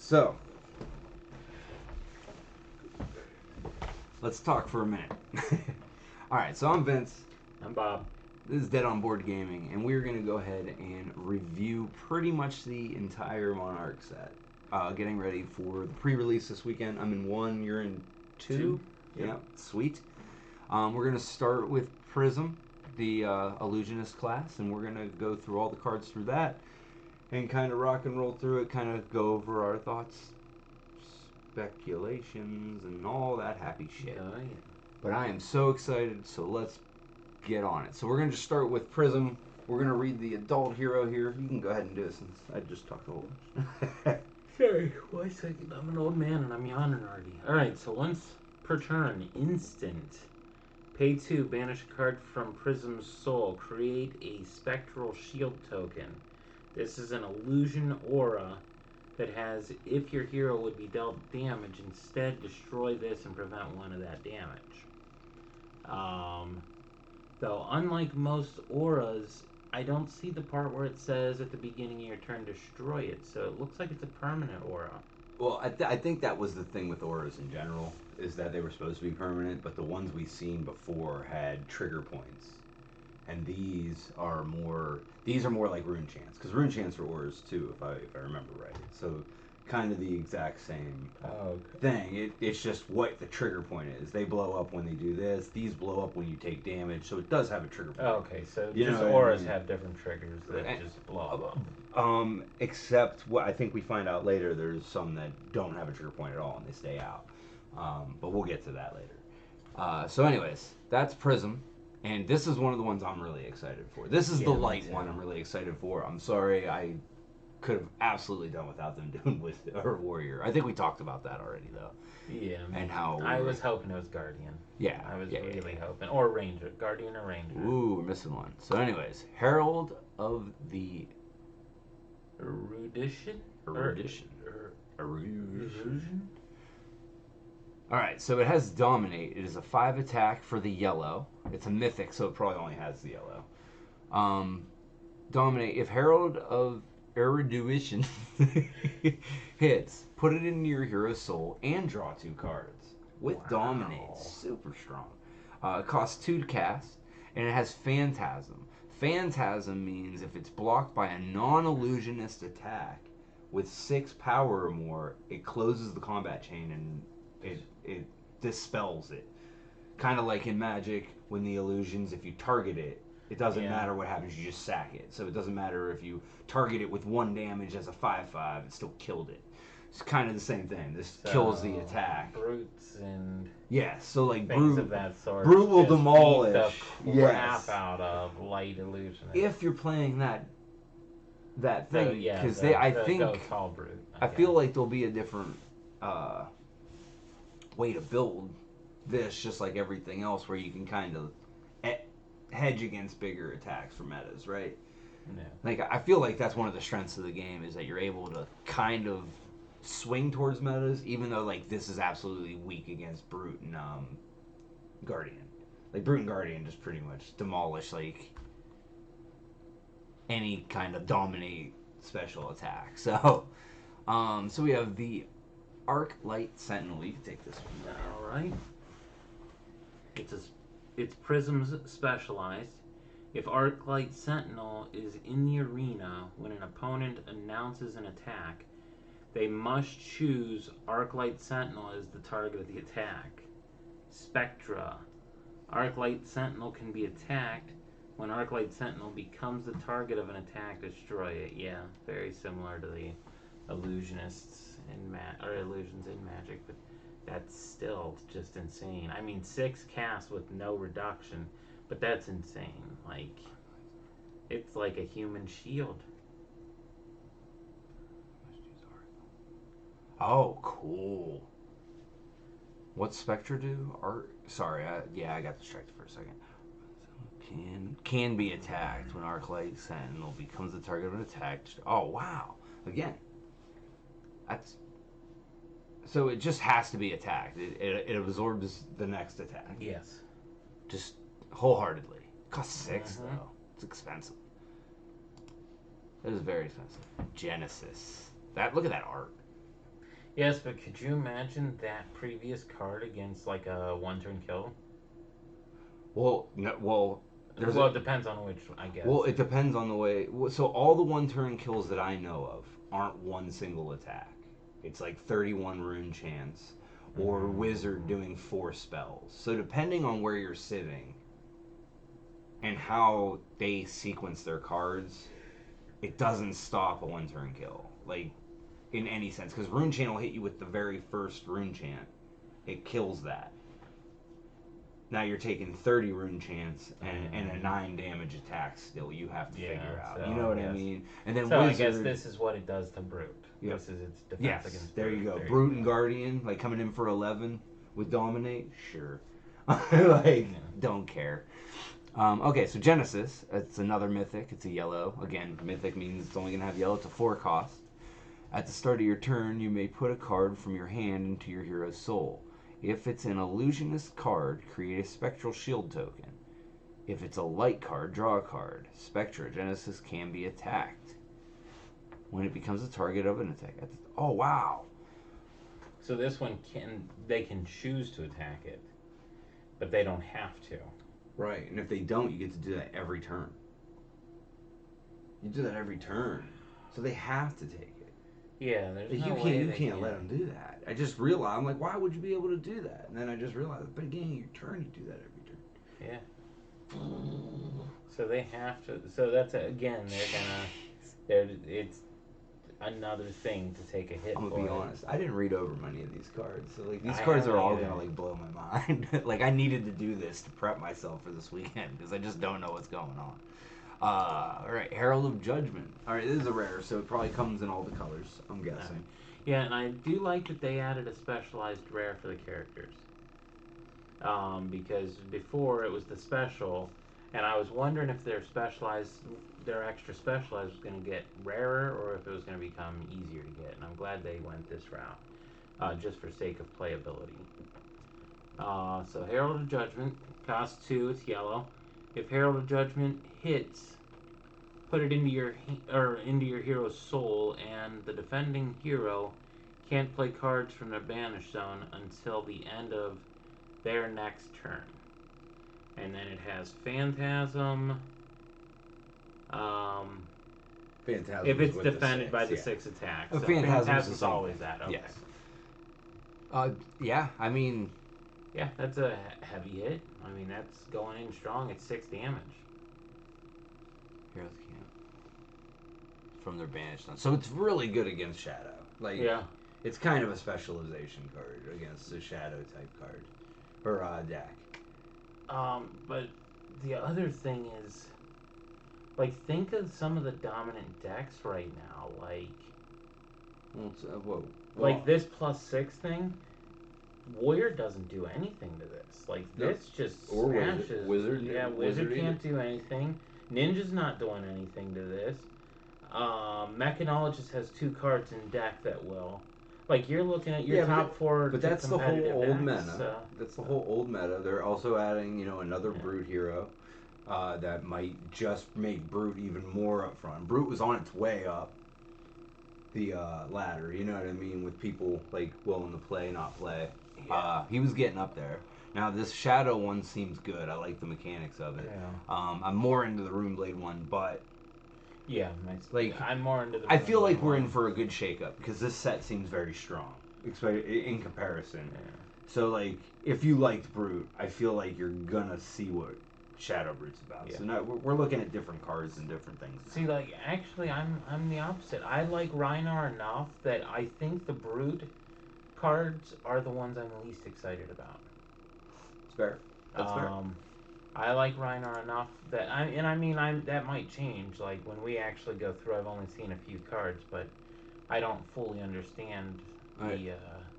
So, let's talk for a minute. Alright, so I'm Vince. I'm Bob. This is Dead on Board Gaming, and we're going to go ahead and review pretty much the entire Monarch set. Getting ready for the pre-release this weekend. I'm in 1, you're in 2? Yep. Yeah, sweet. We're going to start with Prism, the Illusionist class, and we're going to go through all the cards through that and kind of rock and roll through it, kind of go over our thoughts, speculations, and all that happy shit. Oh, yeah. But I am so excited, so let's get on it. So we're going to just start with Prism. We're going to read the adult hero here. You can go ahead and do it since I just talked a whole bunch. Sorry, 1 second. I'm an old man and I'm yawning already. Alright, so once per turn, instant. Pay 2, banish a card from Prism's soul. Create a spectral shield token. This is an illusion aura that has, if your hero would be dealt damage, instead destroy this and prevent 1 of that damage. Though, unlike most auras, I don't see the part where it says at the beginning of your turn, destroy it. So it looks like it's a permanent aura. Well, I think that was the thing with auras in general, is that they were supposed to be permanent, but the ones we've seen before had trigger points. And these are more like rune chants, because rune chants are auras too, if I remember right. So kind of the exact same thing. It's just what the trigger point is. They blow up when they do this. These blow up when you take damage. So it does have a trigger point. Okay, so You just know what I auras mean? have different triggers that just blow up. Except what I think we find out later, there's some that don't have a trigger point at all and they stay out. But we'll get to that later. So anyways, that's Prism. And this is one of the ones I'm really excited for. This is the light one I'm really excited for. I'm sorry, I could have absolutely done without them doing with her Warrior. I think we talked about that already, though. Yeah. And how I was hoping it was Guardian. Yeah. I was yeah, really hoping. Or Ranger. Guardian or Ranger. Ooh, we're missing one. So anyways, Herald of the Erudition? Erudition. Erudition? Alright, so it has Dominate. It is a 5 attack for the yellow. It's a mythic, so it probably only has the yellow. Dominate. If Herald of Erudition hits, put it into your hero's soul and draw 2 cards. With Dominate. Super strong. It costs 2 to cast, and it has Phantasm. Phantasm means if it's blocked by a non-illusionist attack with 6 power or more, it closes the combat chain and it dispels it. Kind of like in Magic, when the illusions, if you target it, it doesn't matter what happens, you just sack it. So it doesn't matter if you target it with 1 damage as a 5/5, it still killed it. It's kind of the same thing. This kills the attack. Brutes and so like things of that sort. Brute will just demolish beat the crap out of light illusion. If you're playing that thing, because I feel like there'll be a different way to build this, just like everything else, where you can kind of hedge against bigger attacks for metas, right? Yeah. Like, I feel like that's one of the strengths of the game, is that you're able to kind of swing towards metas, even though like this is absolutely weak against Brute and Guardian. Like Brute and Guardian just pretty much demolish like any kind of Dominate special attack. So so we have the Arc Light Sentinel. You can take this one. All right. It's Prism's specialized. If Arclight Sentinel is in the arena when an opponent announces an attack, they must choose Arclight Sentinel as the target of the attack. Spectra. Arclight Sentinel can be attacked. When Arclight Sentinel becomes the target of an attack, destroy it. Yeah, very similar to the Illusionists in Illusions in Magic, but that's still just insane. I mean, 6 casts with no reduction, but that's insane. Like, it's like a human shield. Oh, cool. What's Spectra do? Sorry, I got distracted for a second. Can be attacked when Arclight Sentinel becomes the target of an attack. Oh, wow. Again, that's... So it just has to be attacked. It absorbs the next attack. Yes. Just wholeheartedly. It costs 6, though. It's expensive. It is very expensive. Genesis. Look at that art. Yes, but could you imagine that previous card against like a one-turn kill? Well, no, well, Well, it depends on which, I guess. well, it depends on the way. So all the one-turn kills that I know of aren't one single attack. It's like 31 rune chance, or wizard doing 4 spells. So depending on where you're sitting and how they sequence their cards, it doesn't stop a one-turn kill, like in any sense. Because rune chant will hit you with the very first rune chant. It kills that. Now you're taking 30 rune chants and a 9 damage attack still you have to figure out. So You know what I mean? And then so wizard, I guess this is what it does to Brute. Yep. This is its defense yes, against there Brute. you go. There Brute you and go. Guardian, like coming in for 11 with Dominate, sure. Like, don't care. Okay, so Genesis, it's another mythic. It's a yellow. Again, mythic means it's only going to have yellow. It's a 4 cost. At the start of your turn, you may put a card from your hand into your hero's soul. If it's an Illusionist card, create a Spectral Shield token. If it's a light card, draw a card. Spectra Genesis can be attacked when it becomes a target of an attack. Oh, wow. So this one they can choose to attack it, but they don't have to. Right, and if they don't, you get to do that every turn. You do that every turn. So they have to take it. Yeah, there's Like, no way you they can't let them do that. I just realized, I'm like, why would you be able to do that? And then I just realized, at the beginning of your turn, you do that every turn. Yeah. So they have to. So that's again, it's another thing to take a hit. I'm for gonna be it. honest. I didn't read over many of these cards, so like these I cards are haven't all either. gonna like blow my mind. Like I needed to do this to prep myself for this weekend because I just don't know what's going on. All right, Herald of Judgment. All right, this is a rare, so it probably comes in all the colors. I'm guessing. Yeah, and I do like that they added a specialized rare for the characters. Because before it was the special, and I was wondering if their extra specialized was going to get rarer or if it was going to become easier to get. And I'm glad they went this route, just for sake of playability. So Herald of Judgment costs 2. It's yellow. If Herald of Judgment hits, put it into your hero's soul, and the defending hero can't play cards from their banish zone until the end of their next turn. And then it has Phantasm. Phantasm. If it's defended by the 6 attack. So Phantasm's always that. Okay. Yes. Yeah, I mean... Yeah, that's a heavy hit. I mean, that's going in strong. It's 6 damage. Heroes can't. From their banished zone. So it's really good against Shadow. Like, yeah. It's kind of a specialization card against a Shadow type card. Or deck. But the other thing is, like, think of some of the dominant decks right now. Like, like this +6 thing. Warrior doesn't do anything to this. Like, this just smashes. Wizard. Yeah, Wizard can't do anything. Ninja's not doing anything to this. Mechanologist has 2 cards in deck that will. Like, you're looking at your top 4. But that's the whole old meta. So, that's the whole old meta. They're also adding, another Brute hero that might just make Brute even more up front. Brute was on its way up the ladder, you know what I mean, with people like willing to play, not play. Yeah. He was getting up there. Now this Shadow one seems good. I like the mechanics of it. Yeah. I'm more into the Runeblade one, but yeah, like I'm more into the. I feel like we're in for a good shakeup because this set seems very strong, in comparison. Yeah. So like, if you liked Brute, I feel like you're gonna see what Shadow Brute's about. Yeah. So now we're looking at different cards and different things. See, like, actually, I'm the opposite. I like Rhinar enough that I think the Brute cards are the ones I'm least excited about. It's fair. That's fair. I like Rhinar enough that that might change. Like when we actually go through, I've only seen a few cards, but I don't fully understand the.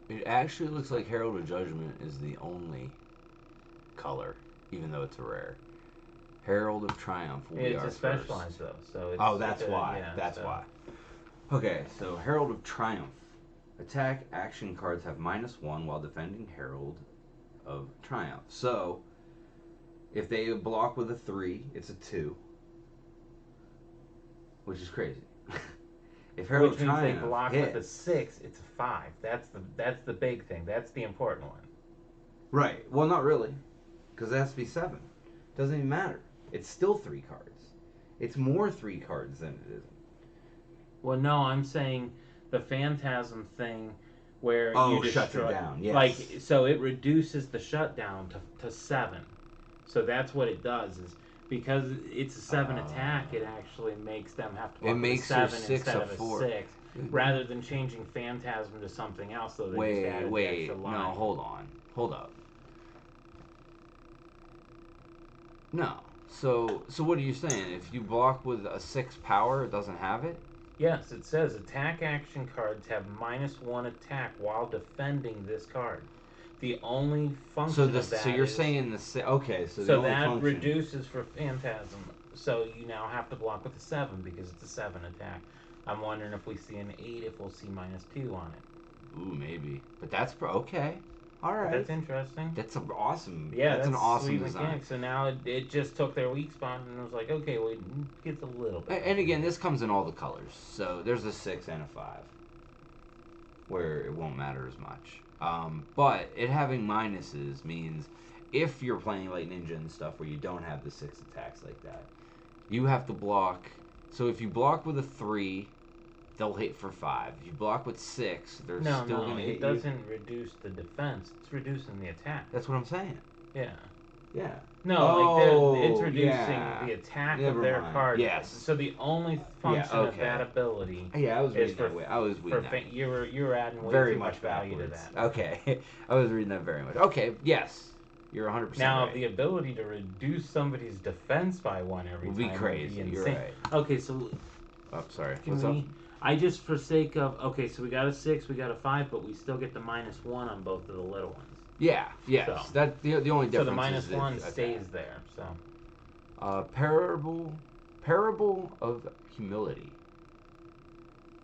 It actually looks like Herald of Judgment is the only color, even though it's a rare. Herald of Triumph will be our It's a specialized though, so it's, that's why. That's why. Okay, so Herald of Triumph. Attack action cards have -1 while defending Herald of Triumph. So, if they block with a 3, it's a 2. Which is crazy. If Herald Which of means they Triumph block hits, with a 6, it's a 5. That's the big thing. That's the important one. right? Well, not really, because it has to be 7. Doesn't even matter. It's still 3 cards. It's more 3 cards than it is. Well, no, I'm saying the Phantasm thing where you destroy, shuts it down. Yes. Like, so it reduces the shutdown to 7. So that's what it does is because it's a 7 attack, it actually makes them have to block with a 7 instead of a 6. Rather than changing Phantasm to something else, though they just added the extra line. No, hold up. No. So what are you saying? If you block with a 6 power, it doesn't have it? Yes, it says attack action cards have -1 attack while defending this card. The only function of that So you're is, saying okay, so the so only that function... reduces for Phantasm. So you now have to block with a 7 because it's a 7 attack. I'm wondering if we see an 8, if we'll see -2 on it. Ooh, maybe. But that's okay. All right. That's interesting. That's an awesome. Yeah, that's an awesome sweet design. mechanic. So now it just took their weak spot and it was like, okay, well, it gets a little bit. And again, this comes in all the colors. So there's a 6 and a 5, where it won't matter as much. But it having minuses means if you're playing like Ninja and stuff where you don't have the 6 attacks like that, you have to block. So if you block with a 3, they'll hit for 5. If you block with 6, they're still going to hit you. It doesn't reduce the defense. It's reducing the attack. That's what I'm saying. Yeah. Yeah. No, it's reducing the attack of their card. Yes. So the only function of that ability. Yeah, I was reading that way. I was reading that. You were adding way very too much value backwards. to that. Okay, I was reading that very much. Okay, yes, you're 100% now right. the ability to reduce somebody's defense by 1 every would time be crazy. Would be You're right. Okay, so. Oh, sorry. What's up? I just for sake of so we got a 6, we got a 5, but we still get the -1 on both of the little ones. Yeah, yes. So, that the only difference. So the -1 stays there. So. Parable of Humility.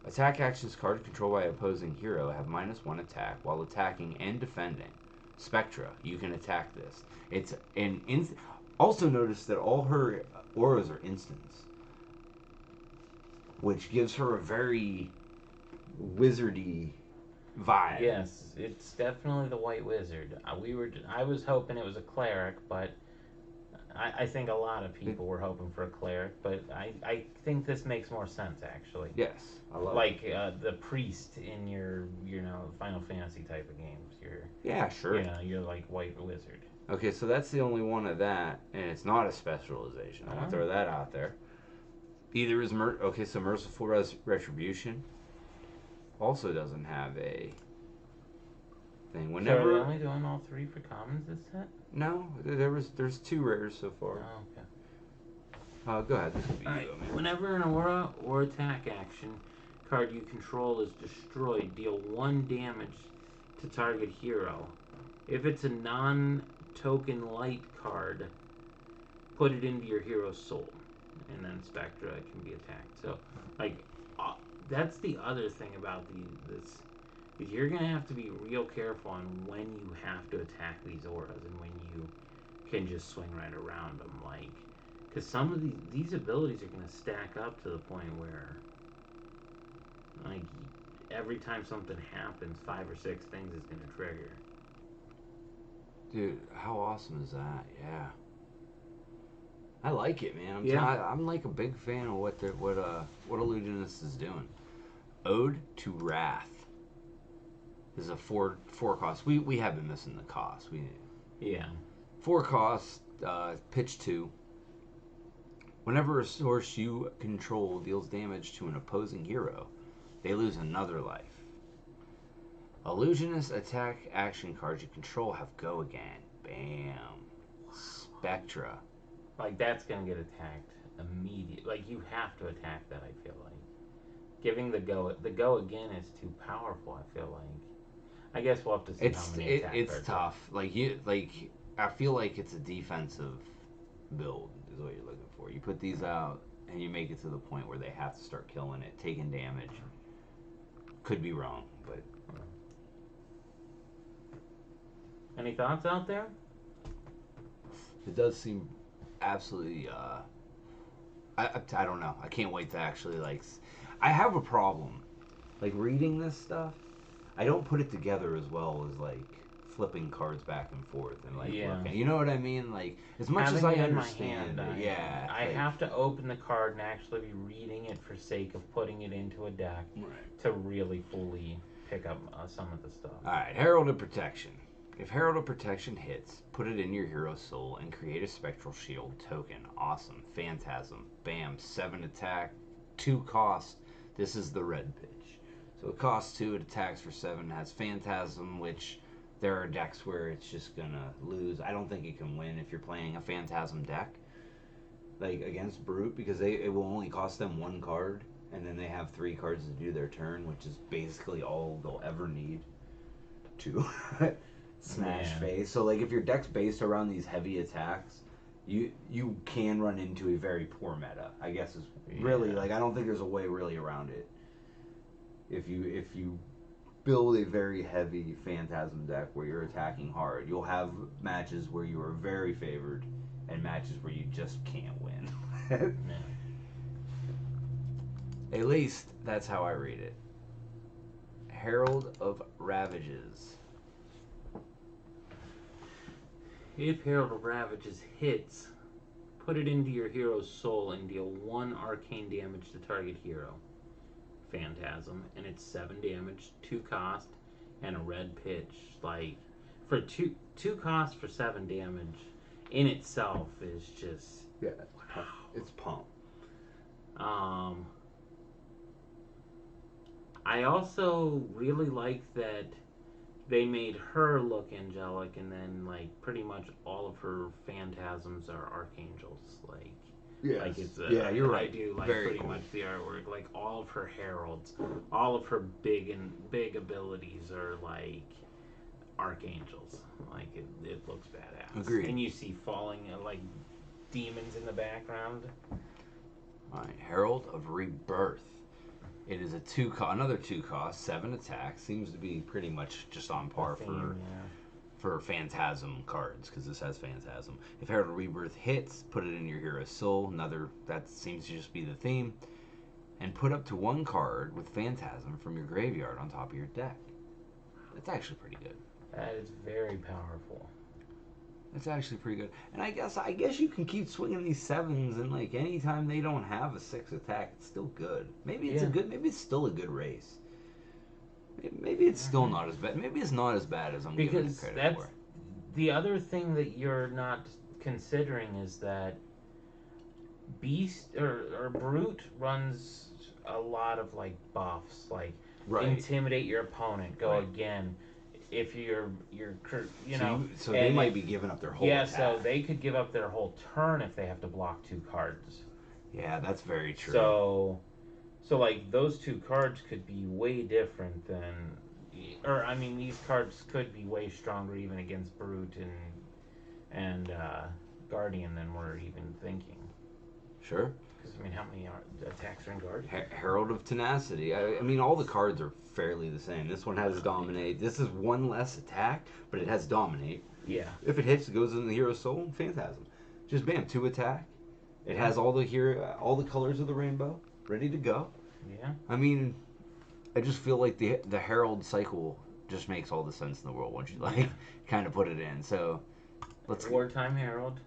Attack actions card controlled by opposing hero have -1 attack while attacking and defending. Spectra, you can attack this. It's an also notice that all her auras are instants, which gives her a very wizardy vibe. Yes, it's definitely the White Wizard. I was hoping it was a cleric, but I think a lot of people were hoping for a cleric. But I think this makes more sense actually. Yes, I love like the priest in your Final Fantasy type of games. Sure. You're like White Wizard. Okay, so that's the only one of that, and it's not a specialization. I want to throw that out there. Either is so Merciful Retribution also doesn't have a thing. Whenever so are they only doing all 3 for commons this set? No, there's 2 rares so far. Oh, okay. Go ahead. This will be you. Whenever an aura or attack action card you control is destroyed, deal 1 damage to target hero. If it's a non-token light card, put it into your hero's soul. And then Spectra can be attacked. So, that's the other thing about this. Is you're going to have to be real careful on when you have to attack these auras and when you can just swing right around them. Because some of these abilities are going to stack up to the point where, every time something happens, 5 or 6 things is going to trigger. Dude, how awesome is that? Yeah. I like it, man. I'm like a big fan of what Illusionist is doing. Ode to Wrath is a 4 cost. We have been missing the cost. 4 cost, pitch 2. Whenever a source you control deals damage to an opposing hero, they lose another life. Illusionist attack action cards you control have go again. Bam. Spectra. That's gonna get attacked immediately. You have to attack that. I feel like giving the go again is too powerful. I feel like. I guess we'll have to see how many attack it's cards tough. I feel like it's a defensive build is what you're looking for. You put these out and you make it to the point where they have to start killing it, taking damage. Could be wrong, but. Any thoughts out there? It does seem absolutely I don't know. I can't wait to actually I have a problem. Like, reading this stuff, I don't put it together as well as, like, flipping cards back and forth and, like, looking. You know what I mean? Like, as much Having as I it in understand my hand, it, yeah. I like, have to open the card and actually be reading it for sake of putting it into a deck to really fully pick up some of the stuff. Alright, Herald of Protection. If Herald of Protection hits, put it in your hero's soul and create a Spectral Shield token. Awesome. Phantasm. Bam. 7 attack. 2 cost. This is the red pitch. So it costs 2, it attacks for 7, it has Phantasm, which there are decks where it's just gonna lose. I don't think it can win if you're playing a Phantasm deck, like against Brute, because it will only cost them 1 card, and then they have 3 cards to do their turn, which is basically all they'll ever need to smash face. So like if your deck's based around these heavy attacks, you can run into a very poor meta, I guess is really, like, I don't think there's a way really around it. If you build a very heavy Phantasm deck where you're attacking hard, you'll have matches where you are very favored and matches where you just can't win. At least that's how I read it. Herald of Ravages. If Herald of Ravages hits, put it into your hero's soul and deal 1 arcane damage to target hero. Phantasm, and it's 7 damage, 2 cost, and a red pitch. Like, for 2 cost for 7 damage in itself is just wow. It's pump. I also really like that they made her look angelic, and then like pretty much all of her phantasms are archangels. Like, like it's you're right. I do like very pretty cool. much the artwork. Like all of her heralds, all of her big abilities are like archangels. Like it looks badass. Agreed. And you see falling like demons in the background. Alright, Herald of Rebirth. It is a another 2 cost, 7 attack. Seems to be pretty much just on par for Phantasm cards, because this has Phantasm. If Herald of Rebirth hits, put it in your hero's soul. That seems to just be the theme. And put up to 1 card with Phantasm from your graveyard on top of your deck. That's actually pretty good. That is very powerful. That's actually pretty good. And I guess you can keep swinging these 7s, and like anytime they don't have a 6 attack, it's still good. Maybe it's maybe it's still a good race. Maybe it's still not as bad. Maybe it's not as bad as I'm giving it credit for. The other thing that you're not considering is that Beast or Brute runs a lot of like buffs, like intimidate your opponent, go again. If so they might be giving up their whole attack. So they could give up their whole turn if they have to block 2 cards. Yeah, that's very true. So like those 2 cards could be way different than, or I mean these cards could be way stronger even against Brute and Guardian than we're even thinking. Sure. Because I mean, how many attacks are in Guardian? Herald of Tenacity. I mean, all the cards are fairly the same. This one has Dominate. This is 1 less attack, but it has Dominate. Yeah. If it hits, it goes in the hero's soul. Phantasm. Just bam, 2 attack. It has all the colors of the rainbow ready to go. Yeah. I mean, I just feel like the Herald cycle just makes all the sense in the world once you kind of put it in. So let's Wartime Herald.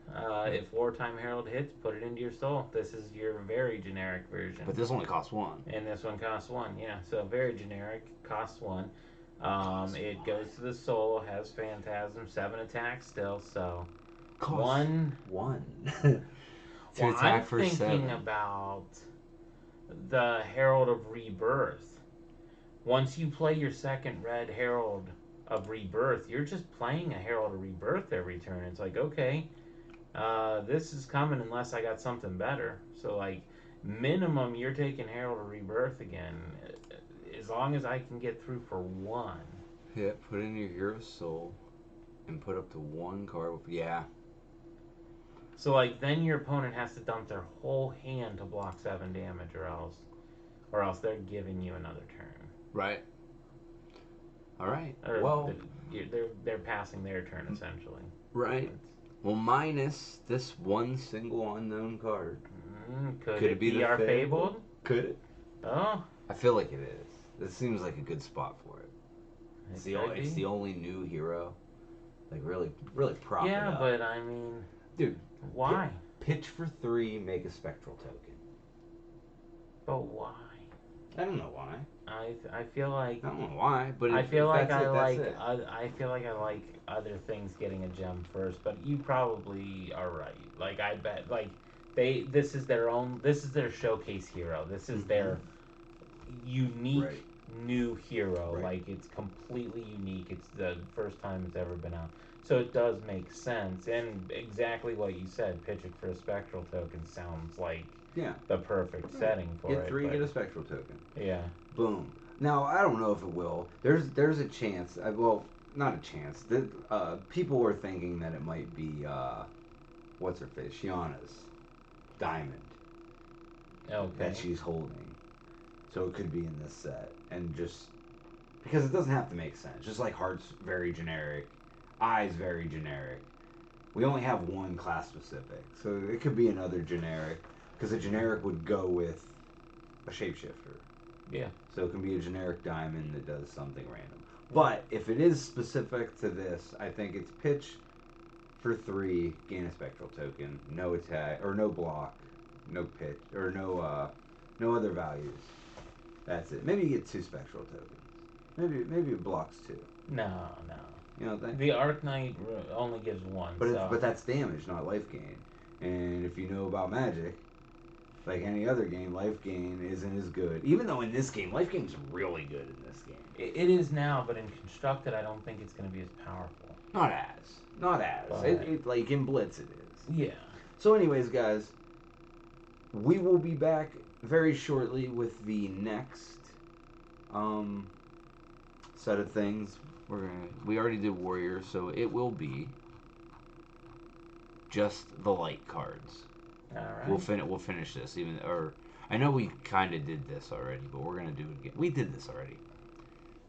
If Wartime Herald hits, put it into your soul. This is your very generic version. But this only costs 1. And this one costs 1. Yeah. So very generic. Costs 1. It goes to the soul. Has Phantasm. 7 attacks still. So costs 1. To well, attack I'm for thinking 7. about the Herald of Rebirth. Once you play your second red Herald of Rebirth, you're just playing a Herald of Rebirth every turn. It's like, okay, this is coming unless I got something better. So, like, minimum, you're taking Herald of Rebirth again, as long as I can get through for 1. Yeah, put in your hero's soul and put up to 1 card. Yeah. So, like, then your opponent has to dump their whole hand to block 7 damage, or else they're giving you another turn. Right. All right. Or well, they're passing their turn essentially. Right. Well, minus this 1 single unknown card. Could it be our Fabled? Could it? Oh, I feel like it is. This seems like a good spot for it. It's could the be. only new hero. Like really prop it Yeah, up. but I mean, Dude, why? pitch for 3, make a spectral token. But why? I don't know why. I feel like I don't know why, but I feel like that's I it, that's like it. I feel like I like other things getting a gem first, but you probably are right. Like I bet like this is their showcase hero. This is their unique Right. new hero. Right. Like it's completely unique. It's the first time it's ever been out. So it does make sense. And exactly what you said, pitching for a spectral token sounds like Yeah. the perfect setting for Get it. 3, but- get a spectral token. Yeah. Boom. Now, I don't know if it will. There's a chance. Well, not a chance. People were thinking that it might be, what's her face? Shiana's diamond Okay. that she's holding. So it could be in this set. And just, because it doesn't have to make sense. Just like Heart's very generic. Eye's very generic. We only have one class specific. So it could be another generic. Because a generic would go with a shapeshifter. Yeah. So it can be a generic diamond that does something random. But if it is specific to this, I think it's pitch for 3, gain a spectral token, no attack or no block, no pitch or no other values. That's it. Maybe you get 2 spectral tokens. Maybe it blocks 2. No. You know what I think? The Arc Knight only gives 1. But so. but that's damage, not life gain. And if you know about Magic, like any other game, life gain isn't as good. Even though in this game, life gain's really good in this game. It is now, but in Constructed, I don't think it's going to be as powerful. Not as. But- Like in Blitz, it is. Yeah. So, anyways, guys, we will be back very shortly with the next set of things. We already did Warriors, so it will be just the light cards. All right. We'll finish this I know we kind of did this already, but we're gonna do it again. We did this already.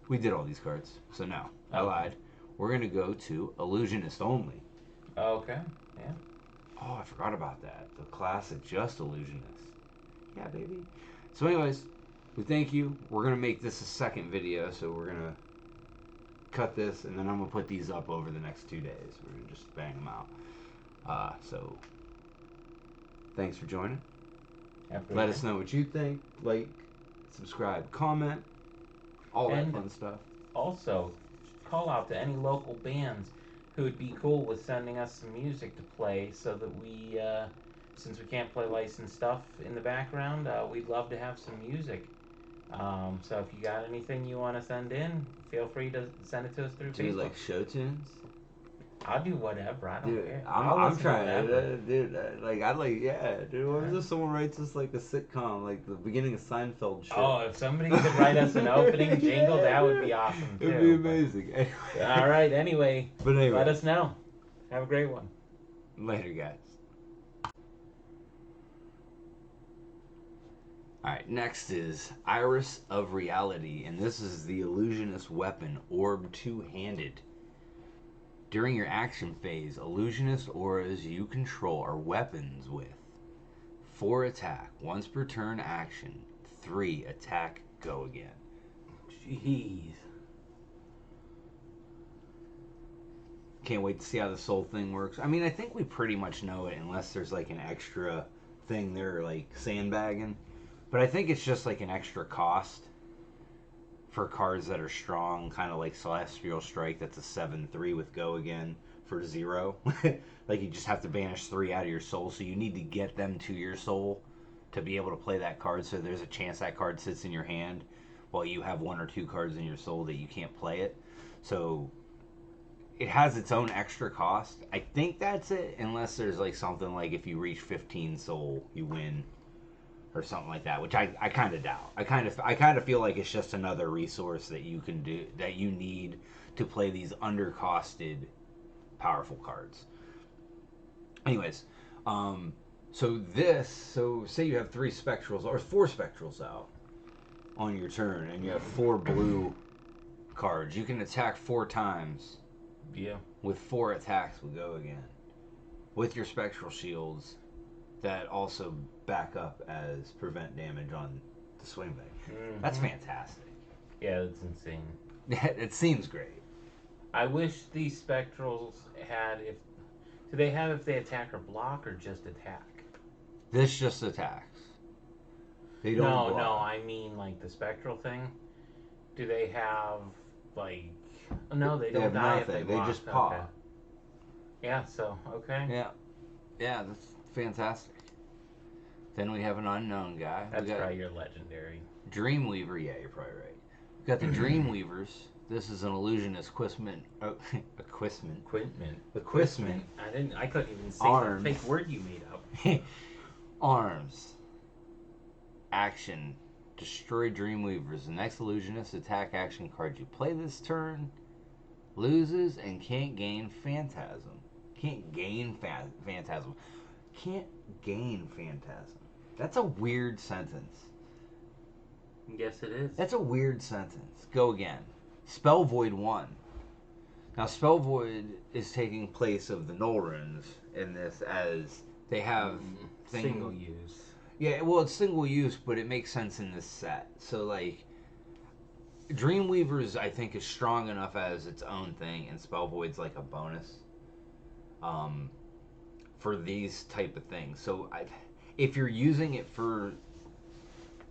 We did all these cards, so no, I lied. We're gonna go to Illusionist only. Okay. Yeah. Oh, I forgot about that. The classic just Illusionist. Yeah, baby. So, anyways, we thank you. We're gonna make this a second video, so we're gonna cut this, and then I'm gonna put these up over the next 2 days. We're gonna just bang them out. So. Thanks for joining. Let us know what you think. Like, subscribe, comment, all that fun stuff. Also, call out to any local bands who would be cool with sending us some music to play so that we, since we can't play licensed stuff in the background, we'd love to have some music. So if you got anything you want to send in, feel free to send it to us through Do you Facebook. like show tunes? I'll do whatever. I don't care. I'm trying to, dude. What if someone writes us like a sitcom, like the beginning of Seinfeld shit? Oh, if somebody could write us an opening jingle, that would be awesome too. It'd be amazing. All right. Anyway, But anyway, let us know. Have a great one. Later, guys. Alright, next is Iris of Reality, and this is the Illusionist weapon, Orb 2-handed. During your action phase, Illusionist auras you control are weapons with 4 attack, once per turn action, 3 attack, go again. Jeez. Can't wait to see how the soul thing works. I mean, I think we pretty much know it, unless there's like an extra thing they're like sandbagging. But I think it's just like an extra cost for cards that are strong, kind of like Celestial Strike. That's a 7/3 with go again for 0. Like you just have to banish 3 out of your soul, so you need to get them to your soul to be able to play that card. So there's a chance that card sits in your hand while you have 1 or 2 cards in your soul that you can't play it. So it has its own extra cost. I think that's it, unless there's like something like if you reach 15 soul, you win. Or something like that, which I kind of doubt. I kind of feel like it's just another resource that you can do, that you need to play these undercosted powerful cards. Anyways, so say you have 3 spectrals or 4 spectrals out on your turn, and you have 4 blue cards. You can attack 4 times. Yeah. With 4 attacks, will go again. With your spectral shields. That also back up as prevent damage on the swing bag. Mm-hmm. That's fantastic. Yeah, that's insane. It seems great. I wish these spectrals had do they have if they attack or block or just attack? This just attacks. They don't No, block. no, I mean like the spectral thing. Do they have like? No, they don't have die nothing. if they block. just pop. Okay. Yeah. So okay. Yeah. Yeah, that's fantastic. Then we have an unknown guy. That's we got probably your legendary. Dreamweaver. Yeah, you're probably right. We got the Dreamweavers. This is an illusionist Quisman. Quisman. Quintman. The Quisman. I couldn't even say Arms. the fake word you made up. Arms. Action. Destroy Dreamweavers. The next illusionist attack action card you play this turn loses and can't gain Phantasm. Can't gain Phantasm. Can't gain Phantasm. That's a weird sentence. Yes, it is. That's a weird sentence. Go again. Spell Void 1. Now, Spell Void is taking place of the Null Runes in this, as they have single use. Yeah, well, it's single use, but it makes sense in this set. So, like, Dreamweavers, I think, is strong enough as its own thing, and Spell Void's like a bonus for these type of things. So, if you're using it for...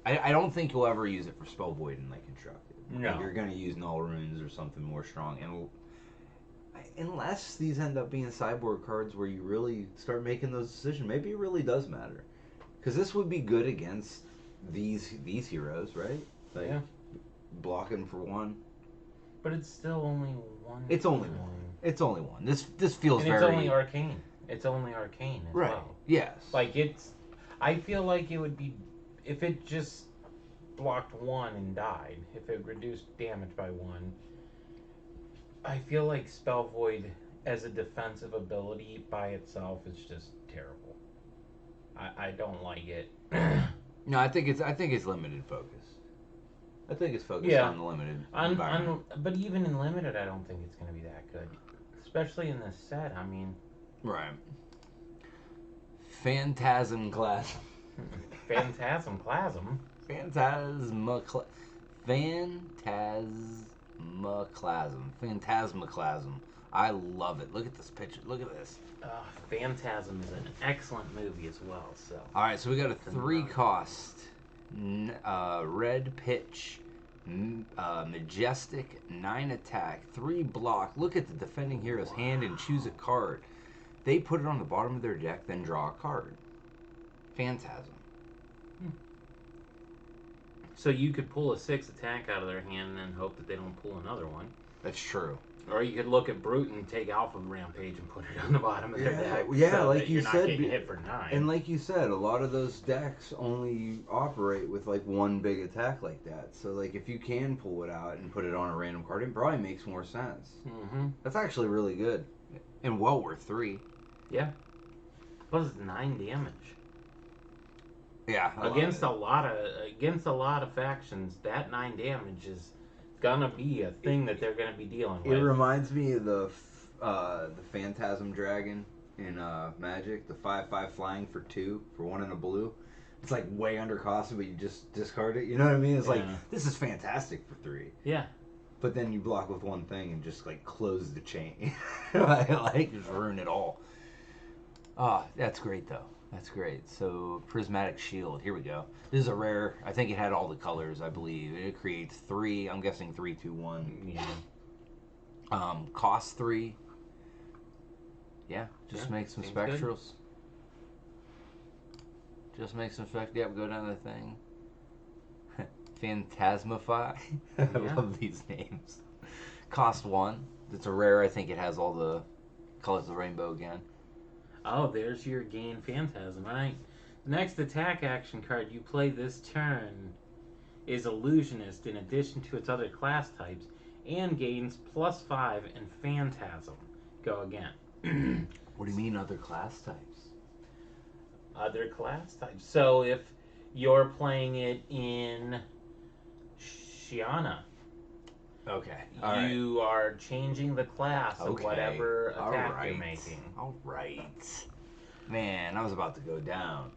I don't think you'll ever use it for Spell Void and, like, Constructed. No. Like, you're going to use Null Runes or something more strong. And unless these end up being sideboard cards where you really start making those decisions, maybe it really does matter. Because this would be good against these heroes, right? Like, yeah. Blocking for 1. But it's still only one. It's only one. It's only one. This feels and very... it's only arcane. It's only arcane as right. well. Yes. Like, I feel like it would be... If it just blocked 1 and died, if it reduced damage by 1, I feel like Spell Void as a defensive ability by itself is just terrible. I don't like it. No, I think it's limited focus. I think it's focused on the limited environment. But even in limited, I don't think it's going to be that good. Especially in this set, I mean... Right. Phantasm Class. Phantasmclasm? Phantasmaclasm. I love it. Look at this picture. Look at this. Phantasm is an excellent movie as well. So. All right, so we got a 3-cost red pitch, majestic 9 attack, 3 block. Look at the defending hero's hand and choose a card. They put it on the bottom of their deck, then draw a card. Phantasm. So you could pull a 6 attack out of their hand and then hope that they don't pull another one. That's true. Or you could look at Brute and take Alpha Rampage and put it on the bottom of their deck. Yeah, so like that you you're said, not getting hit for 9. And like you said, a lot of those decks only operate with like one big attack like that. So like if you can pull it out and put it on a random card, it probably makes more sense. Mm-hmm. That's actually really good, and well worth 3. Yeah. Plus 9 damage. Yeah. Against a lot of factions, that 9 damage is gonna be a thing that they're gonna be dealing with. It reminds me of the Phantasm Dragon in Magic, the 5/5 flying for 2 for 1 and a blue. It's like way under cost, but you just discard it. You know what I mean? It's like, this is fantastic for 3. Yeah. But then you block with one thing and just like close the chain. like just ruin it all. That's great though. That's great. So Prismatic Shield, here we go. This is a rare. I think it had all the colors, I believe. It creates 3. I'm guessing 3, 2, 1. Yeah. Cost 3. Yeah. Just make some spectrals. Good. Just make some spectrals. Yep. Go down the thing. Phantasmify. I love these names. Cost 1. It's a rare. I think it has all the colors of the rainbow again. Oh, there's your gain Phantasm. All right. Next attack action card you play this turn is Illusionist in addition to its other class types and gains +5 and Phantasm. Go again. What do you mean other class types? Other class types. So if you're playing it in Shiana, okay, you are changing the class of whatever attack you're making. All right. Man, I was about to go down.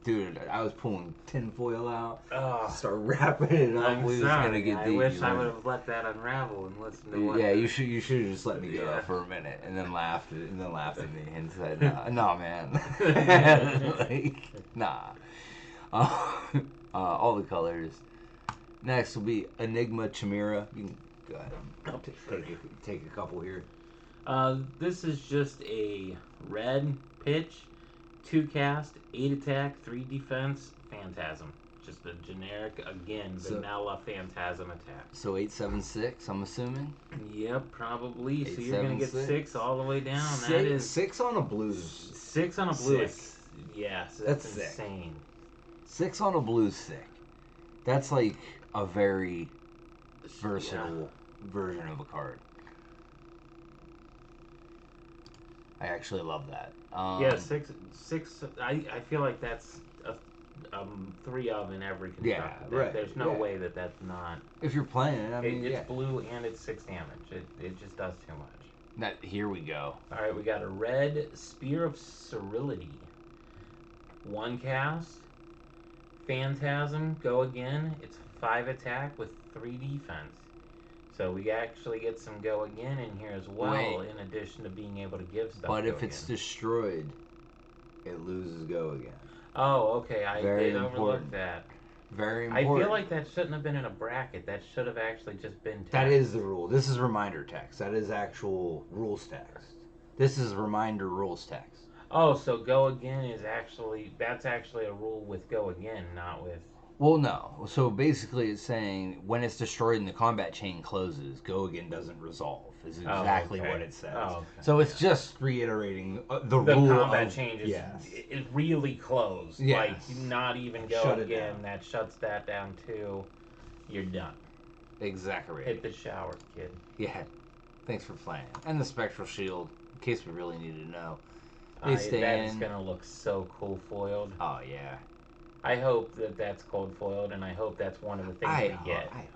Dude, I was pulling tinfoil out. Oh, Start wrapping it up. I'm We was sorry. gonna get I deep. wish I would have let that unravel and listened to what. Yeah, you should have just let me go Yeah. for a minute and then laughed at me and said, "No, man, like, nah." All the colors. Next will be Enigma Chimera. You can go ahead and take a couple here. This is just a red pitch, 2 cast, 8 attack, 3 defense, Phantasm. Just a generic, again, vanilla Phantasm attack. So 8/7/6, I'm assuming. Yep, probably. So 8, you're gonna 7, get 6. 6 all the way down. Six, That is 6 on a blues. 6 on a blue. Sick. Yes, That's that's sick. insane. 6 on a blues sick. That's like a very versatile version of a card. I actually love that. Yeah, 6. I feel like that's 3 of in every construct. Yeah, right, There's no yeah. way that's not. If you're playing, I mean, It's blue and it's 6 damage. It just does too much. Here we go. All right, we got a red Spear of Cyrillity. 1 cast, Phantasm, go again. It's 5 attack with 3 defense. So we actually get some go again in here as well, in addition to being able to give stuff. But if it's destroyed, it loses go again. Oh, okay. I Very did overlook important. that. Very I important. feel like that shouldn't have been in a bracket. That should have actually just been text. That is the rule. This is reminder text. That is actual rules text. This is reminder rules text. Oh, so go again is that's actually a rule with go again, not with. Well, no. So basically, it's saying when it's destroyed and the combat chain closes, go again doesn't resolve. Is exactly what it says. Oh, okay. So it's just reiterating the rule. The combat of, change is yes. is really closed. Yes. Like not even go Shut it again. down. That shuts that down too. You're done. Exactly. Hit the shower, kid. Yeah. Thanks for playing. And the Spectral Shield, in case we really need to know. That's gonna look so cool foiled. Oh, yeah. I hope that's cold foiled, and I hope that's one of the things we get. I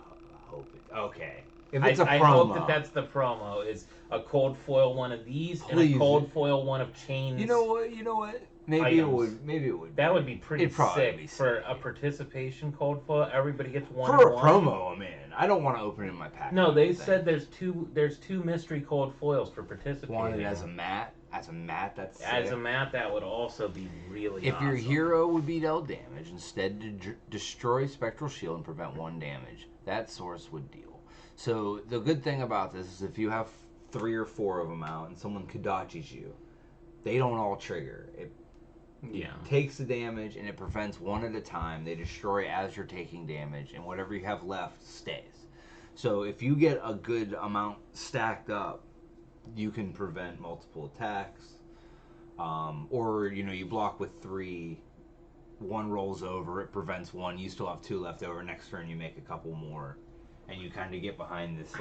hope it. Okay. If it's a promo. I hope that's the promo, is a cold foil one of these and a cold foil one of chains. You know what? Maybe items. it would. Maybe it would. That would be pretty It'd probably sick be for sick. a participation cold foil. Everybody gets one. For a one. promo, I'm in. I don't want to open it in my pack. No, they said there's two mystery cold foils for participating. Want it as a mat? As a mat, that's sick. As a mat, that would also be really If awesome. your hero would be dealt damage, instead destroy Spectral Shield and prevent 1 damage, that source would deal. So the good thing about this is if you have 3 or 4 of them out and someone Kodachis you, they don't all trigger. It takes the damage and it prevents 1 at a time. They destroy as you're taking damage, and whatever you have left stays. So if you get a good amount stacked up, you can prevent multiple attacks. Or, you block with 3, 1 rolls over, it prevents 1, you still have 2 left over, next turn you make a couple more, and you kind of get behind this,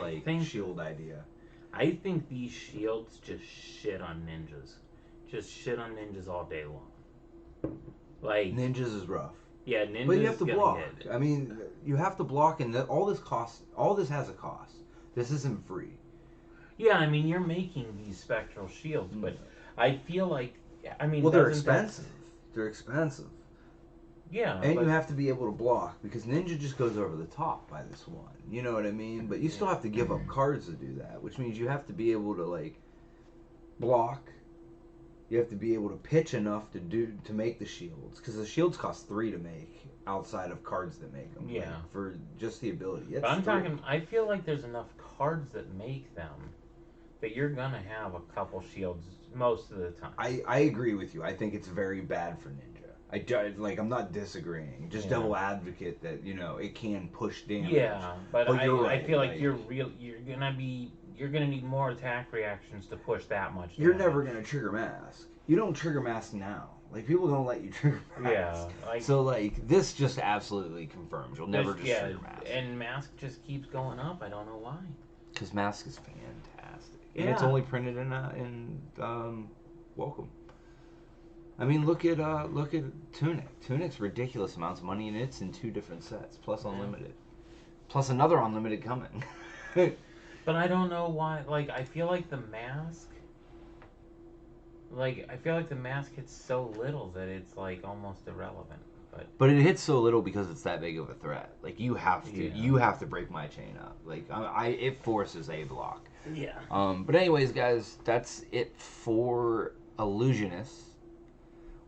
shield idea. I think these shields just shit on ninjas. Just shit on ninjas all day long. Like, Ninjas is rough. Yeah, ninjas. But you have to block. I mean, you have to block, and all this has a cost. This isn't free. Yeah, I mean, you're making these spectral shields, but I feel like, they're expensive. They're expensive. Yeah. And you have to be able to block, because Ninja just goes over the top by this one. You know what I mean? But you still have to give up cards to do that, which means you have to be able to, block. You have to be able to pitch enough to make the shields, because the shields cost 3 to make outside of cards that make them. Yeah. For just the ability. But I'm talking, I feel like there's enough cards that make them that you're gonna have a couple shields most of the time. I agree with you. I think it's very bad for Ninja. I'm not disagreeing. Just devil advocate that, it can push damage. Yeah, but I feel like you're gonna need more attack reactions to push that much damage. You're never gonna trigger mask. You don't trigger mask now. People don't let you trigger mask. Yeah. So this just absolutely confirms you'll never just trigger mask. And mask just keeps going up. I don't know why. Because mask is fantastic. Yeah. And it's only printed in Welcome. I mean, look at Tunic. Tunic's ridiculous amounts of money, and it's in 2 different sets, plus unlimited, plus another unlimited coming. But I don't know why. I feel like the mask, like I feel like the mask hits so little that it's like almost irrelevant. But it hits so little because it's that big of a threat. Like you have to, Yeah. you have to break my chain up. Like it forces a block. Yeah. But anyways, guys, that's it for Illusionist.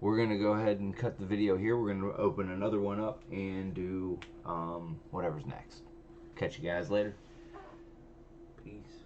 We're gonna go ahead and cut the video here. We're gonna open another one up and do whatever's next. Catch you guys later. Peace.